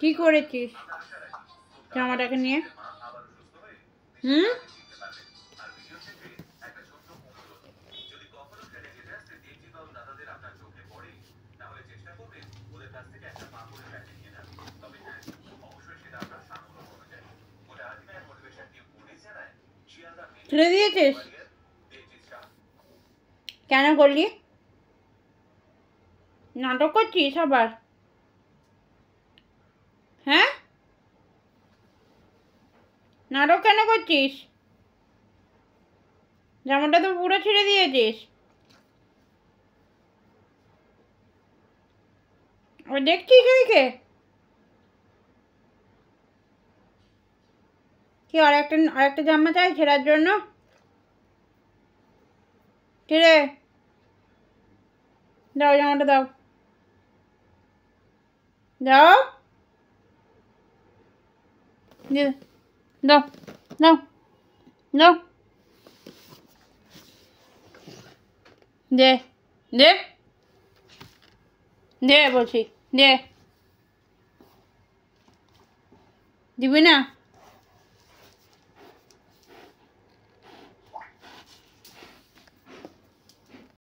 কি করেছিস জামাটাকে নিয়ে? হুম? ছেড়ে দিয়েছিস? কেন করলি? নাটক করছিস আবার? হ্যাঁ, নাটক কেন করছিস? জামাটা তো পুরো ছেড়ে দিয়েছিস। আর দেখছিস ওইকে কি আরেকটা জামা চাই ছেঁড়ার জন্য? ছেড়ে দাও, জামাটা দাও, দাও, দাও, দাও, দাও, দে, দে, দে বলছি, দে, দিবি না?